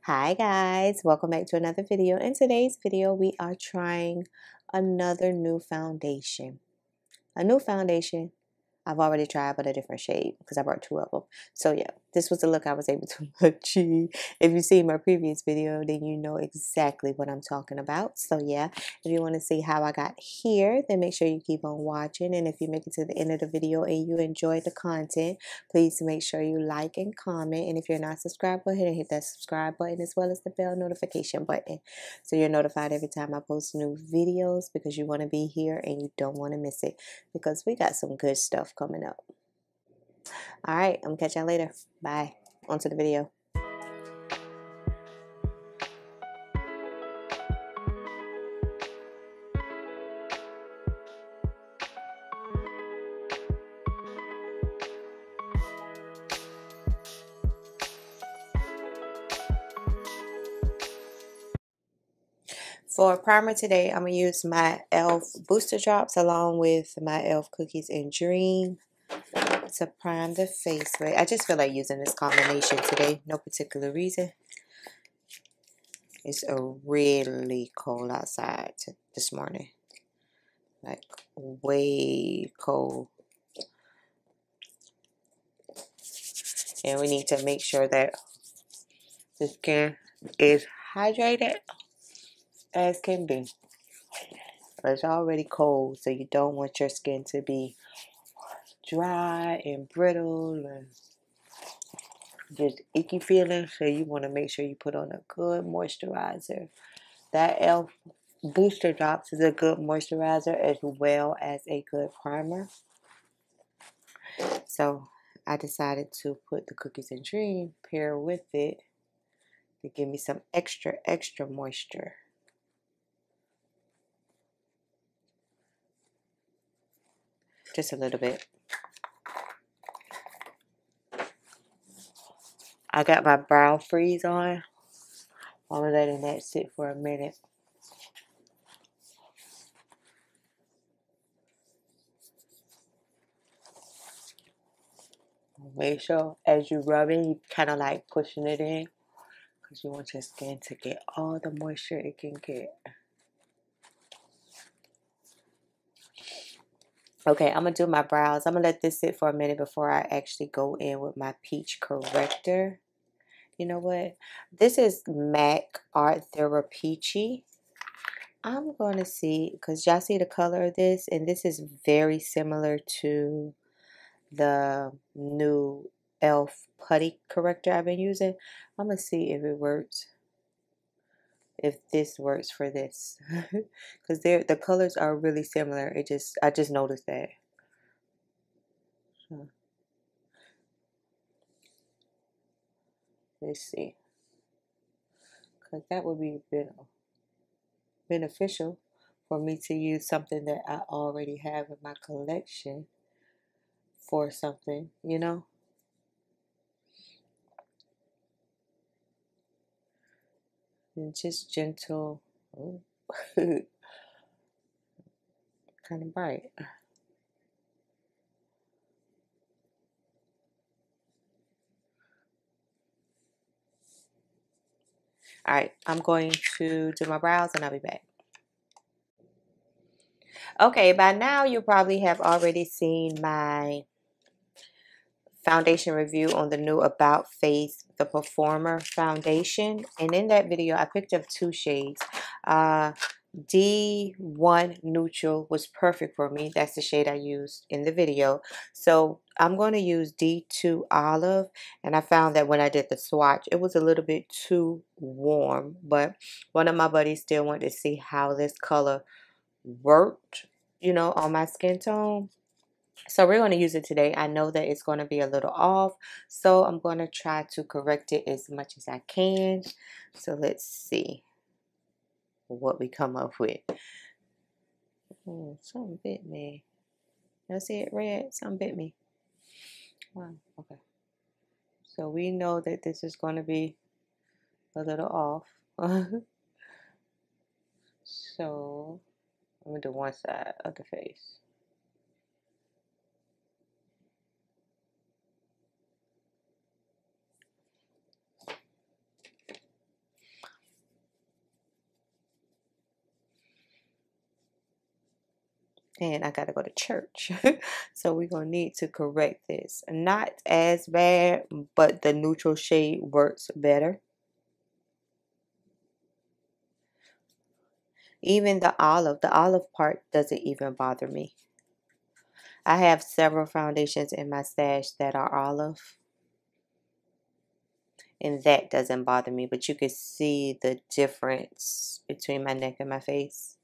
Hi guys, welcome back to another video. In today's video, we are trying another new foundation. A new foundation I've already tried, but a different shade because I brought two of them. So yeah, this was the look I was able to achieve. If you see my previous video, then you know exactly what I'm talking about. So yeah, if you want to see how I got here, then make sure you keep on watching. And if you make it to the end of the video and you enjoyed the content, please make sure you like and comment. And if you're not subscribed, go ahead and hit that subscribe button as well as the bell notification button, so you're notified every time I post new videos, because you want to be here and you don't want to miss it, because we got some good stuff coming up. All right, I'm gonna catch y'all later. Bye. On to the video. For primer today, I'm going to use my e.l.f. Booster Drops along with my e.l.f. Cookies and Dream to prime the face with. I just feel like using this combination today. No particular reason. It's a really cold outside this morning. Like, way cold. And we need to make sure that the skin is hydrated as can be. It's already cold, so you don't want your skin to be dry and brittle and just icky feeling. So you want to make sure you put on a good moisturizer. That e.l.f. Booster Drops is a good moisturizer as well as a good primer. So I decided to put the Cookies and Dream pair with it to give me some extra moisture. Just a little bit. I got my brow freeze on. I'm letting that sit for a minute. Make sure as you rub it, you kind of like pushing it in, because you want your skin to get all the moisture it can get. Okay, I'm going to do my brows. I'm going to let this sit for a minute before I actually go in with my peach corrector. You know what? This is MAC Art Therapy. I'm going to see, because y'all see the color of this, and this is very similar to the new e.l.f. putty corrector I've been using. I'm going to see if it works. If this works for this. Because the colors are really similar. I just noticed that. Let's see. Because that would be beneficial for me to use something that I already have in my collection for something, you know? And just gentle. Oh. Kind of bright. Alright, I'm going to do my brows and I'll be back. Okay, by now you probably have already seen my foundation review on the new About Face The Performer foundation. And in that video, I picked up two shades. D1 Neutral was perfect for me. That's the shade I used in the video. So I'm going to use D2 Olive. And I found that when I did the swatch, it was a little bit too warm. But one of my buddies still wanted to see how this color worked, you know, on my skin tone. So we're going to use it today. I know that it's going to be a little off, so I'm going to try to correct it as much as I can. So let's see what we come up with. Something bit me. Y'all see it red? Something bit me. Wow, okay. So we know that this is going to be a little off. So I'm going to do one side of the face. and I gotta go to church. So we're gonna need to correct this. Not as bad, but the neutral shade works better. Even the olive part doesn't even bother me. I have several foundations in my stash that are olive, and that doesn't bother me, but you can see the difference between my neck and my face.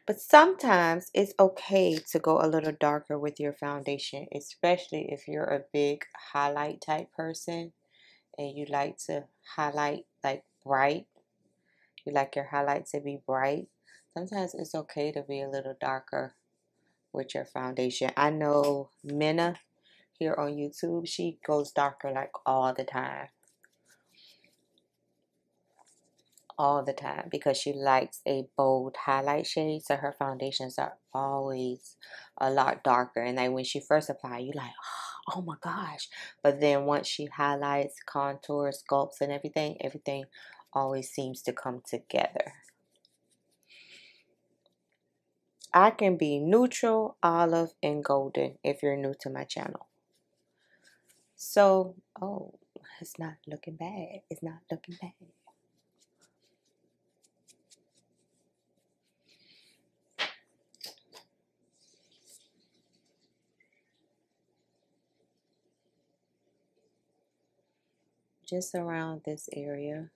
But sometimes it's okay to go a little darker with your foundation, especially if you're a big highlight type person and you like to highlight like bright. You like your highlights to be bright. Sometimes it's okay to be a little darker with your foundation. I know Minna here on YouTube, she goes darker like all the time. All the time, because she likes a bold highlight shade, so her foundations are always a lot darker. And like when she first apply, you like, oh my gosh. But then once she highlights, contours, sculpts, and everything always seems to come together. I can be neutral, olive, and golden if you're new to my channel. So, oh, it's not looking bad. It's not looking bad. Just around this area.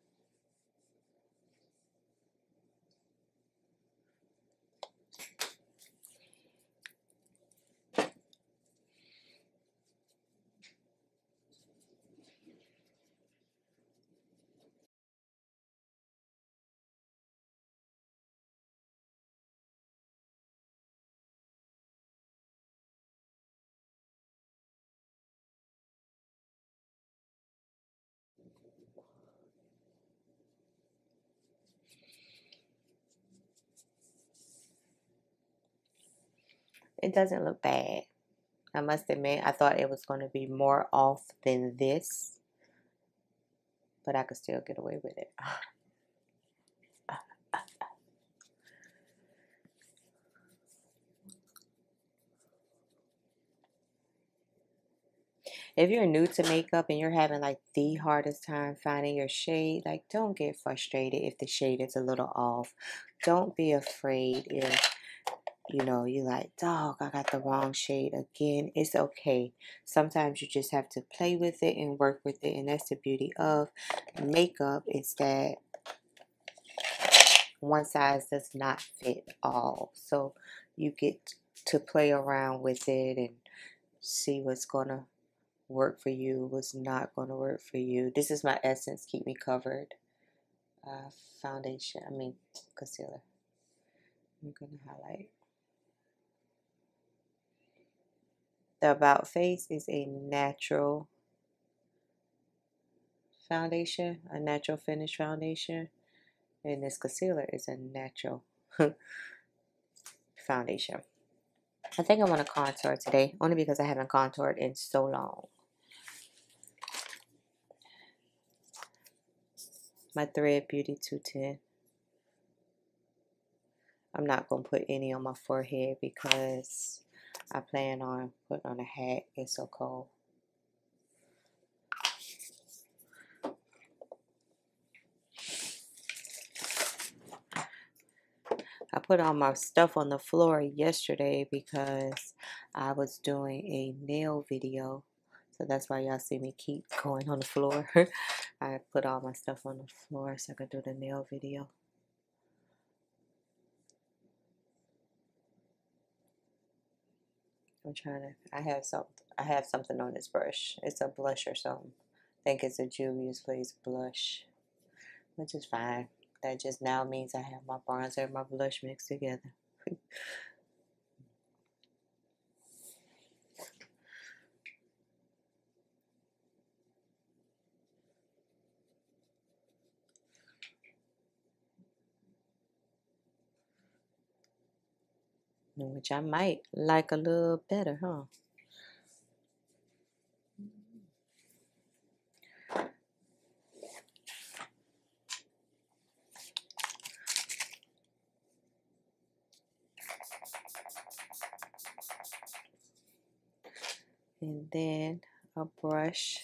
It doesn't look bad. I must admit, I thought it was going to be more off than this, but I could still get away with it. If you're new to makeup and you're having like the hardest time finding your shade, like don't get frustrated if the shade is a little off. Don't be afraid if you know, you like, dog, I got the wrong shade again. It's okay. Sometimes you just have to play with it and work with it. And that's the beauty of makeup, is that one size does not fit all. So you get to play around with it and see what's going to work for you, what's not going to work for you. This is my Essence Keep Me Covered foundation. Concealer. I'm going to highlight. The About Face is a natural foundation, a natural finish foundation, and this concealer is a natural foundation. I think I want to contour today, only because I haven't contoured in so long. My Thread Beauty 210. I'm not going to put any on my forehead because I plan on putting on a hat. It's so cold. I put all my stuff on the floor yesterday because I was doing a nail video. So that's why y'all see me keep going on the floor. I put all my stuff on the floor so I could do the nail video. I'm trying to, I have something on this brush. It's a blush or something. I think it's a juvia'splace blush, which is fine. That just now means I have my bronzer and my blush mixed together. Which I might like a little better, huh? And then a brush.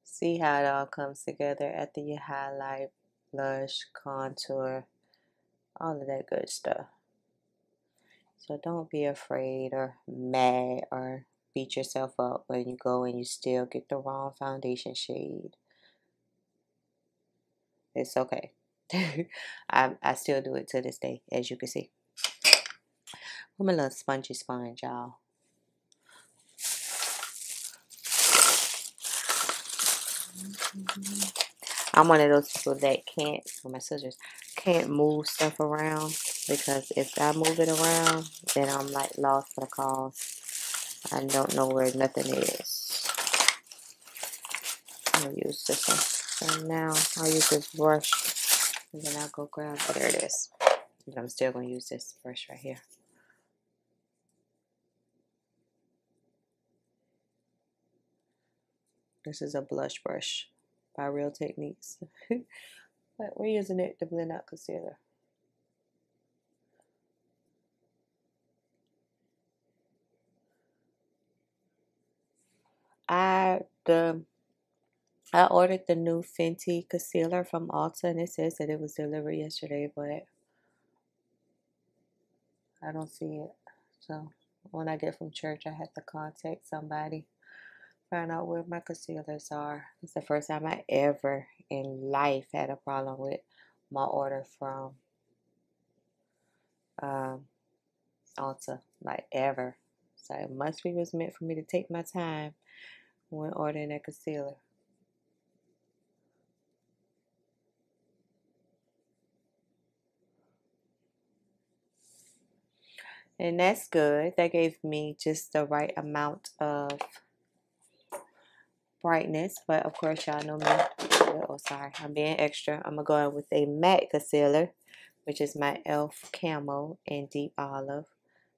See how it all comes together after you highlight, blush, contour, all of that good stuff. So don't be afraid or mad or beat yourself up when you go and you still get the wrong foundation shade. It's okay. I still do it to this day, as you can see. I'm a little spongy sponge, y'all. I'm one of those people that can't, or my sisters, can't move stuff around, because if I move it around, then I'm like lost for the cause. I don't know where nothing is. I'm gonna use this one. So now I'll use this brush, and then I'll go grab, oh, there it is. But I'm still gonna use this brush right here. This is a blush brush by Real Techniques. But we're using it to blend out concealer. I ordered the new Fenty concealer from Ulta, and it says that it was delivered yesterday, but I don't see it. So when I get from church, I have to contact somebody, find out where my concealers are. It's the first time I ever in life had a problem with my order from Ulta, like ever. So it must be was meant for me to take my time when ordering that concealer. And that's good. That gave me just the right amount of brightness. But of course, y'all know me. Oh, sorry. I'm being extra. I'm going to go in with a matte concealer, which is my e.l.f. Camo in Deep Olive.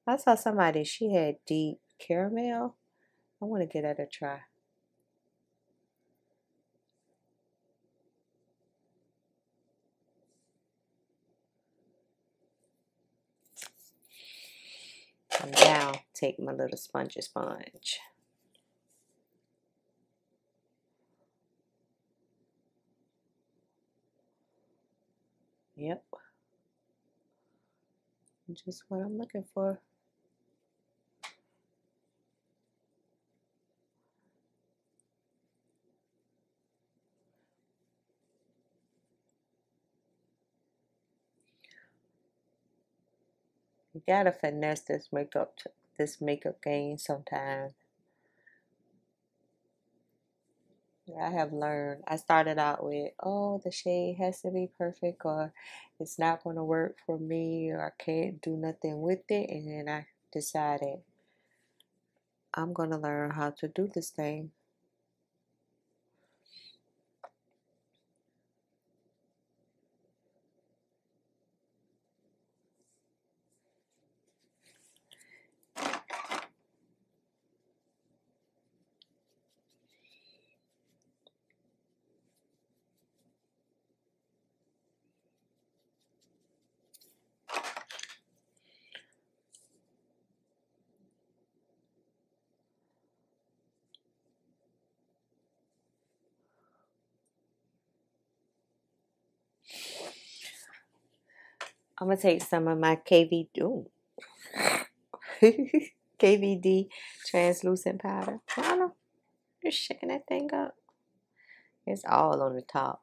I saw somebody, she had Deep Caramel. I want to give that a try. And now, take my little spongy sponge. Yep. Just what I'm looking for. You gotta finesse this makeup game sometimes. I have learned. I started out with, oh, the shade has to be perfect, or it's not going to work for me, or I can't do nothing with it. And then I decided I'm going to learn how to do this thing. I'm going to take some of my KVD translucent powder. I don't know. Just shaking that thing up. It's all on the top.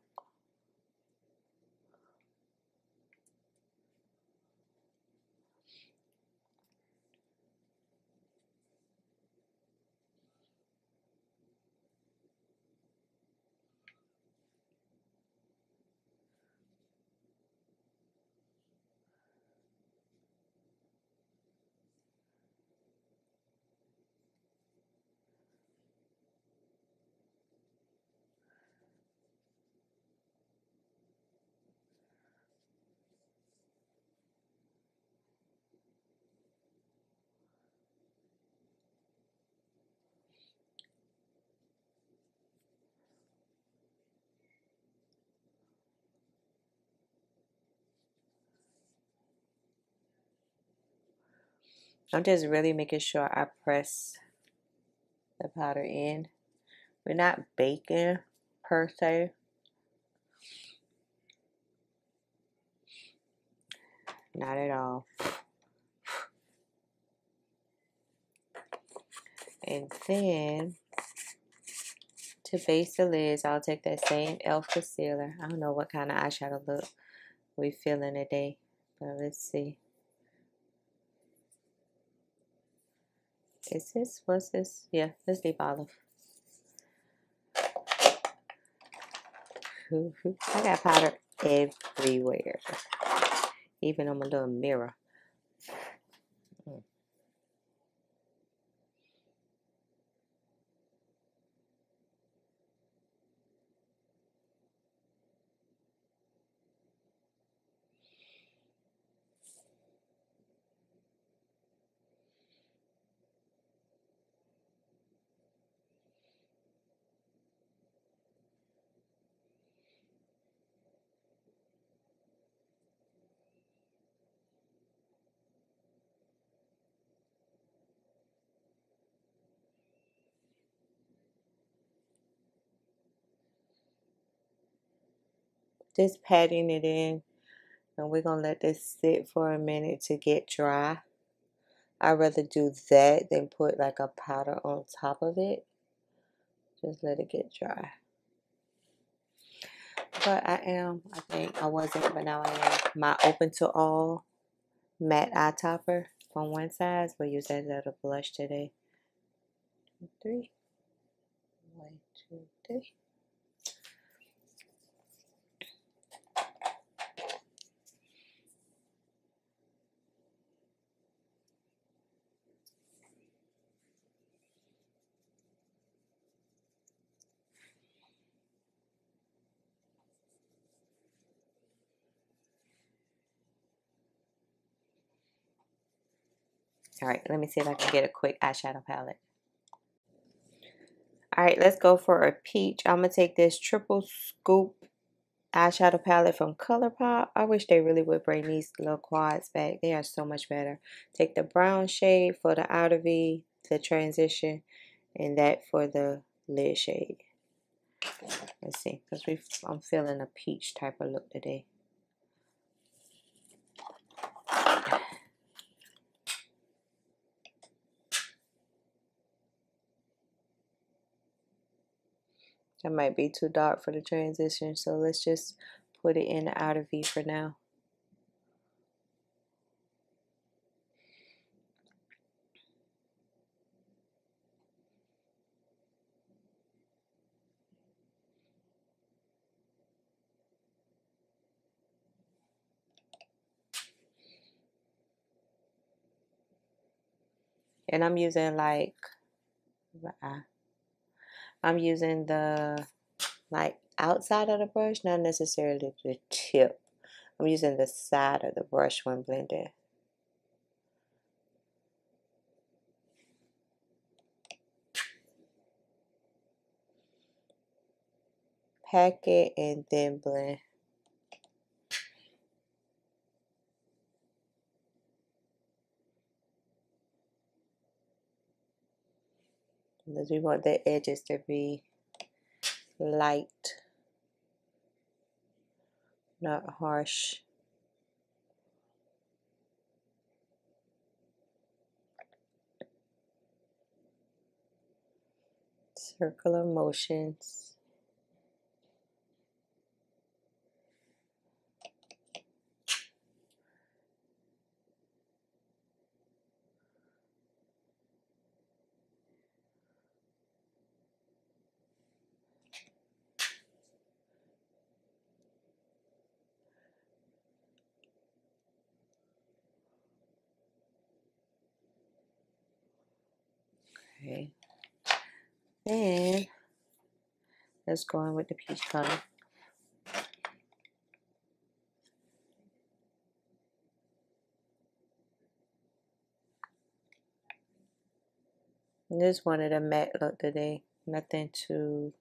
I'm just really making sure I press the powder in. We're not baking per se. Not at all. And then to base the lids, I'll take that same e.l.f. concealer. I don't know what kind of eyeshadow look we feeling today, but let's see. Is this, what's this? Yeah, let's leave olive. I got powder everywhere, even on my little mirror. Just patting it in, and we're gonna let this sit for a minute to get dry. I'd rather do that than put like a powder on top of it. Just let it get dry. But I think I wasn't, but now I am. My Open to All matte eye topper from one size. We'll use that as a blush today. 3. 1, 2, 3. Alright, let me see if I can get a quick eyeshadow palette. Alright, let's go for a peach. I'm going to take this triple scoop eyeshadow palette from ColourPop. I wish they really would bring these little quads back. They are so much better. Take the brown shade for the outer V, the transition, and that for the lid shade. Let's see, because I'm feeling a peach type of look today. That might be too dark for the transition, so let's just put it in the outer V for now. And I'm using like, I'm using the like outside of the brush, not necessarily the tip. I'm using the side of the brush when blending. Pack it and then blend. Because we want the edges to be light, not harsh. Circular motions. Okay. Then let's go in with the peach color. And this one of the matte look today. Nothing too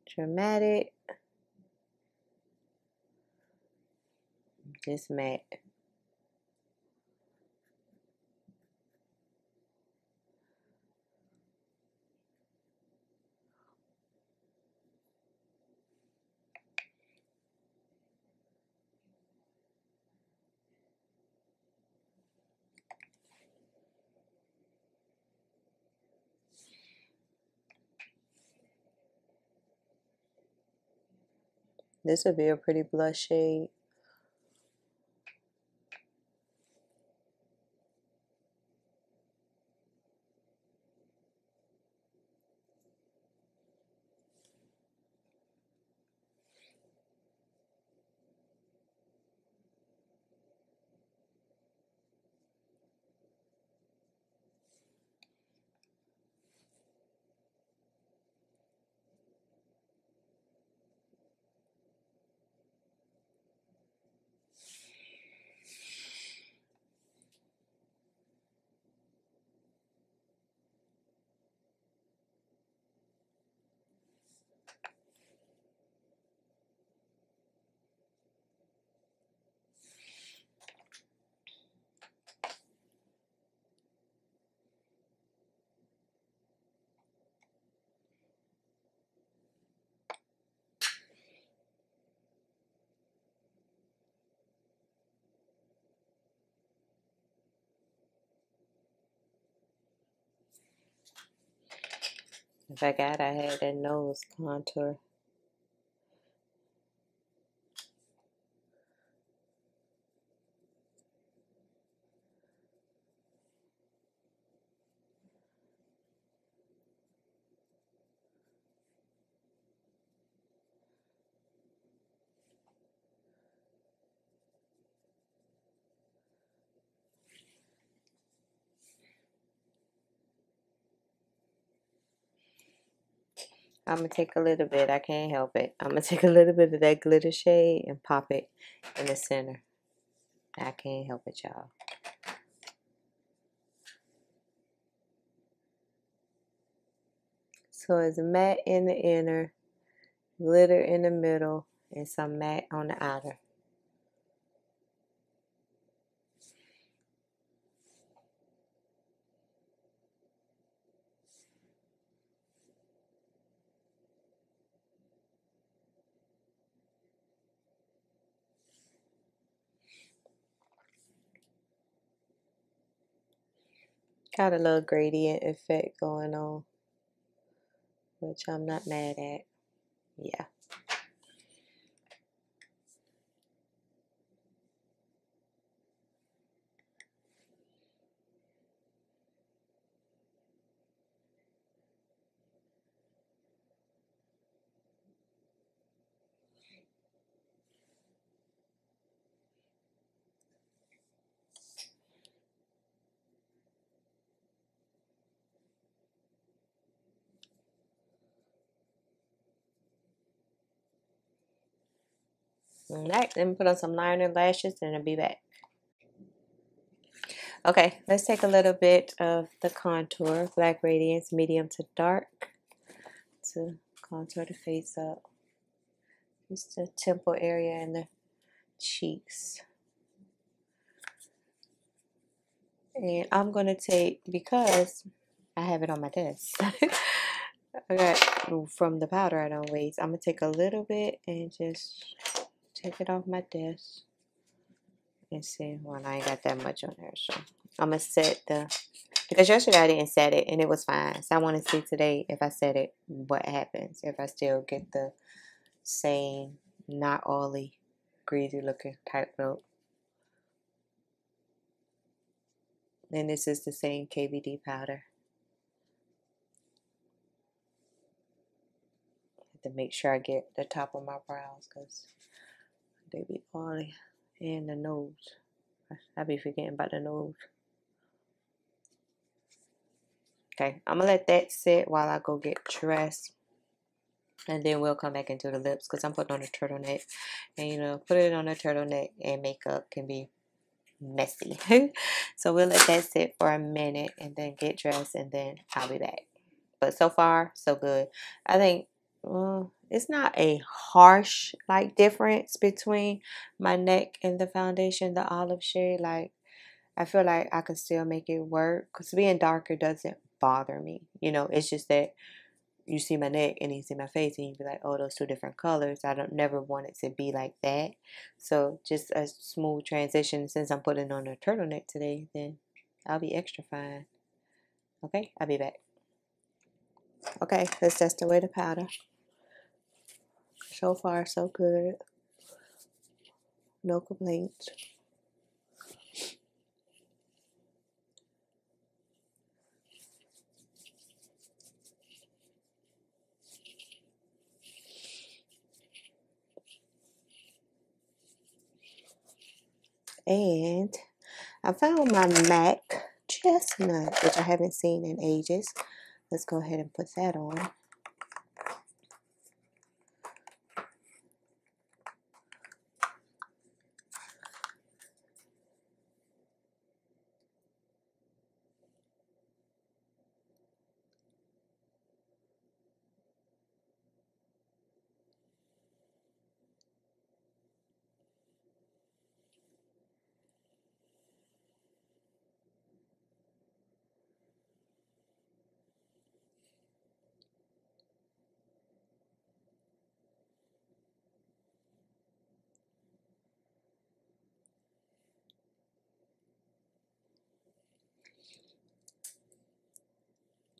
dramatic. Just matte. This would be a pretty blush shade. I forgot I had that nose contour. I'm going to take a little bit. I can't help it. I'm going to take a little bit of that glitter shade and pop it in the center. I can't help it, y'all. So it's matte in the inner, glitter in the middle, and some matte on the outer. Got a little gradient effect going on, which I'm not mad at. Yeah. Alright, let me put on some liner lashes and I'll be back. Okay, let's take a little bit of the contour, Black Radiance, medium to dark, to contour the face up. Just the temple area and the cheeks. And I'm going to take, because I have it on my desk, I got from the powder I don't waste, I'm going to take a little bit and just take it off my desk. And see, well, I ain't got that much on there, so I'm going to set the, because yesterday I didn't set it and it was fine. So I want to see today if I set it, what happens, if I still get the same, not oily, greasy looking type look. And this is the same KVD powder. To make sure I get the top of my brows because they be oily, and the nose. I be forgetting about the nose. Okay, I'm gonna let that sit while I go get dressed, and then we'll come back into the lips because I'm putting on a turtleneck, and you know, put it on a turtleneck and makeup can be messy. So we'll let that sit for a minute and then get dressed, and then I'll be back. But so far, so good. I think it's not a harsh like difference between my neck and the foundation, the olive shade. Like I feel like I could still make it work because being darker doesn't bother me. You know, it's just that you see my neck and you see my face and you be like, oh, those two different colors. I don't never want it to be like that. So just a smooth transition. Since I'm putting on a turtleneck today, then I'll be extra fine. Okay, I'll be back. Okay, let's test away the powder. So far, so good. No complaints. And I found my MAC chestnut, which I haven't seen in ages. Let's go ahead and put that on.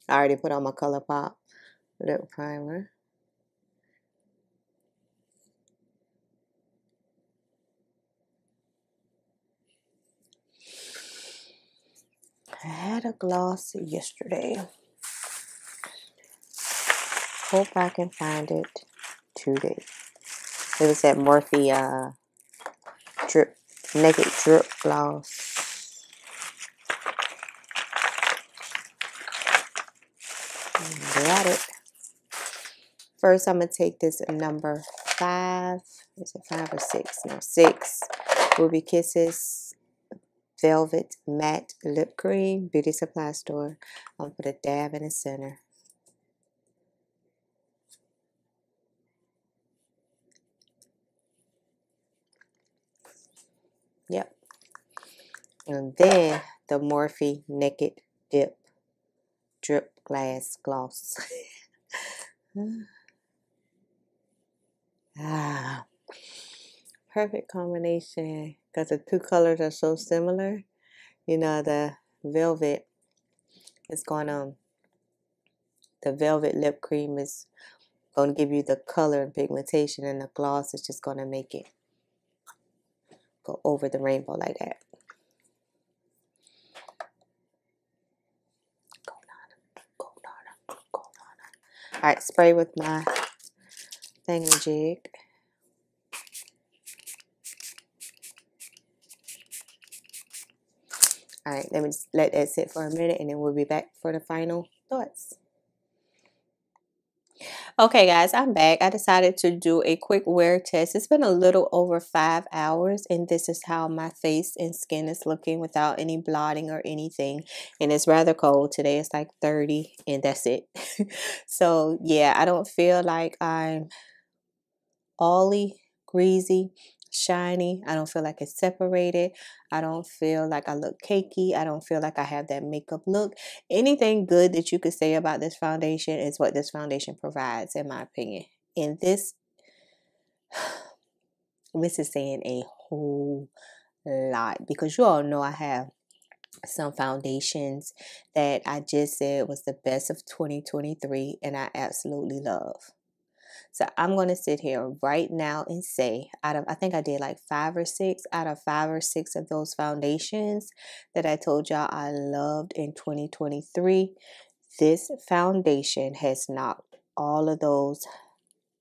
I already put on my ColourPop lip primer. I had a gloss yesterday. Hope I can find it today. It was that Morphe drip, naked drip gloss. Got it. First, I'm gonna take this number 5. Is it 5 or 6? No, 6. Ruby Kisses Velvet Matte Lip Cream, Beauty Supply Store. I'm gonna put a dab in the center. Yep. And then the Morphe Naked Dip Drip Glass Gloss. Ah, perfect combination because the two colors are so similar. You know, the velvet is gonna, the velvet lip cream is gonna give you the color and pigmentation, and the gloss is just gonna make it go over the rainbow like that. All right, spray with my thingamajig. All right, let me just let that sit for a minute, and then we'll be back for the final thoughts. Okay, guys, I'm back. I decided to do a quick wear test. It's been a little over 5 hours, and this is how my face and skin is looking without any blotting or anything. And it's rather cold. Today it's like 30, and that's it. So, yeah, I don't feel like I'm oily, greasy, shiny. I don't feel like it's separated. I don't feel like I look cakey. I don't feel like I have that makeup look. Anything good that you could say about this foundation is what this foundation provides, in my opinion. And this is saying a whole lot, because you all know I have some foundations that I just said was the best of 2023 and I absolutely love. So I'm going to sit here right now and say, out of, I think I did like 5 or 6, out of 5 or 6 of those foundations that I told y'all I loved in 2023, this foundation has knocked all of those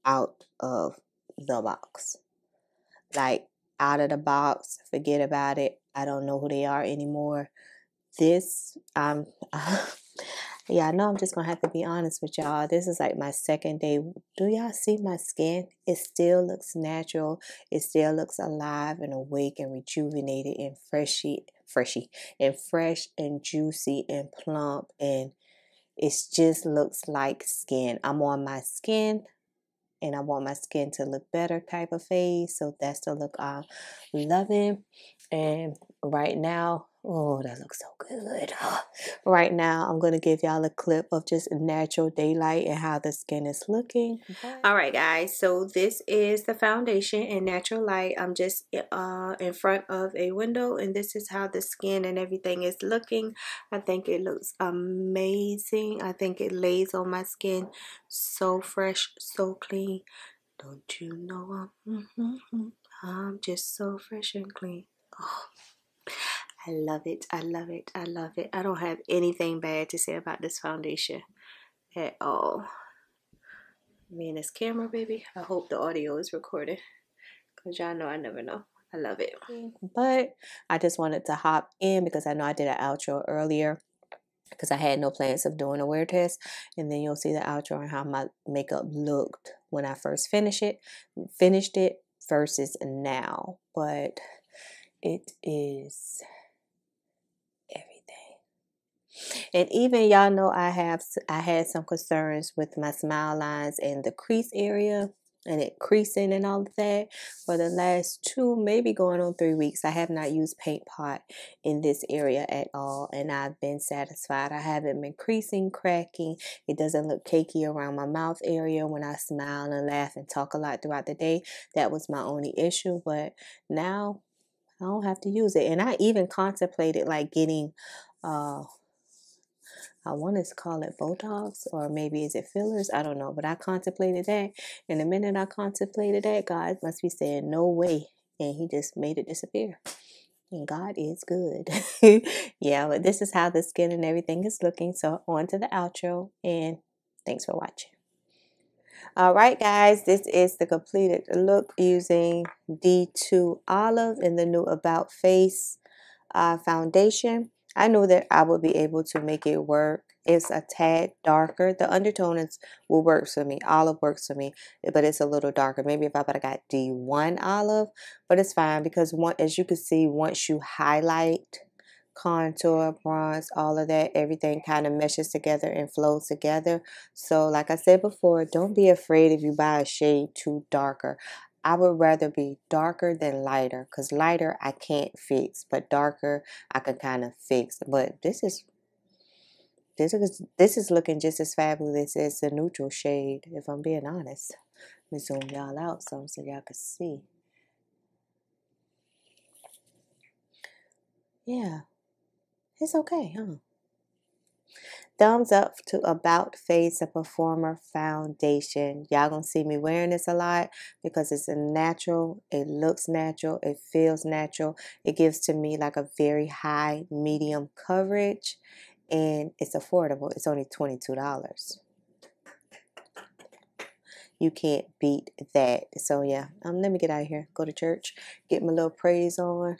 out of the box. Like, out of the box, forget about it. I don't know who they are anymore. This, yeah, I know I'm just going to have to be honest with y'all. This is like my second day. Do y'all see my skin? It still looks natural. It still looks alive and awake and rejuvenated and fresh and juicy and plump. And it just looks like skin. I'm on my skin, and I want my skin to look better type of phase. So that's the look I'm loving. And right now, oh, that looks so good. Right now, I'm going to give y'all a clip of just natural daylight and how the skin is looking. All right, guys. So this is the foundation in natural light. I'm just in front of a window, and this is how the skin and everything is looking. I think it looks amazing. I think it lays on my skin so fresh, so clean. Don't you know I'm just so fresh and clean. Oh, I love it. I love it. I love it. I don't have anything bad to say about this foundation at all. Me and this camera, baby. I hope the audio is recorded, because y'all know I never know. I love it. But I just wanted to hop in because I know I did an outro earlier, because I had no plans of doing a wear test, and then you'll see the outro and how my makeup looked when I first finished it versus now. But it is everything. And even y'all know I had some concerns with my smile lines and the crease area, and it creasing and all of that. For the last 2, maybe going on 3 weeks, I have not used paint pot in this area at all, and I've been satisfied. I haven't been creasing, cracking. It doesn't look cakey around my mouth area when I smile and laugh and talk a lot throughout the day. That was my only issue, but now I don't have to use it. And I even contemplated like getting I want to call it Botox, or maybe is it fillers? I don't know, but I contemplated that. And the minute I contemplated that, God must be saying no way, and he just made it disappear. And God is good. Yeah, but this is how the skin and everything is looking. So on to the outro, and thanks for watching. All right, guys, this is the completed look using D2 Olive in the new About Face foundation. I knew that I would be able to make it work. It's a tad darker. The undertones will work for me. Olive works for me, but it's a little darker. Maybe if I would have got D1 Olive, but it's fine because as you can see, once you highlight, contour, bronze, all of that, everything kind of meshes together and flows together. So like I said before, don't be afraid if you buy a shade too darker. I would rather be darker than lighter, because lighter I can't fix, but darker I can kind of fix. But this is looking just as fabulous as the neutral shade, if I'm being honest. Let me zoom y'all out some so y'all can see. Yeah, it's okay, huh? Thumbs up to About Face, a Performer foundation. Y'all gonna see me wearing this a lot because it's a natural, it looks natural, it feels natural. It gives to me like a very high medium coverage, and it's affordable. It's only $22. You can't beat that. So yeah, let me get out of here, go to church, get my little praise on.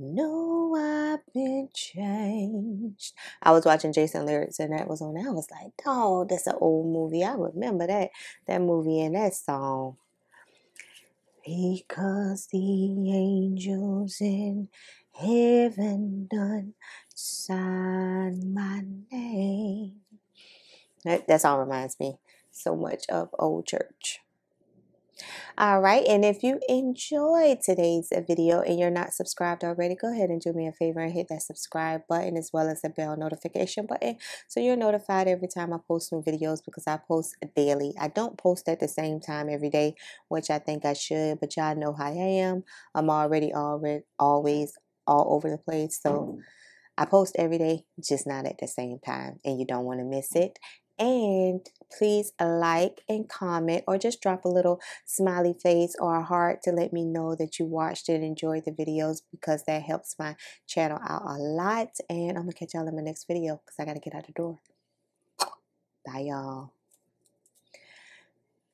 No, I've been changed. I was watching Jason Lyrics and that was on. I was like, oh, that's an old movie. I remember that movie and that song. Because the angels in heaven done sign my name. That song reminds me so much of old church. All right, and if you enjoyed today's video and you're not subscribed already, go ahead and do me a favor and hit that subscribe button as well as the bell notification button so you're notified every time I post new videos, because I post daily. I don't post at the same time every day, which I think I should, but y'all know how I am. I'm always all over the place, so I post every day, just not at the same time, and you don't want to miss it. And please like and comment, or just drop a little smiley face or a heart to let me know that you watched and enjoyed the videos, because that helps my channel out a lot. And I'm going to catch y'all in my next video because I got to get out the door. Bye, y'all.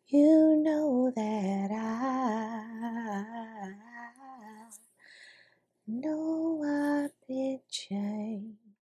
You know that I know I've been changed.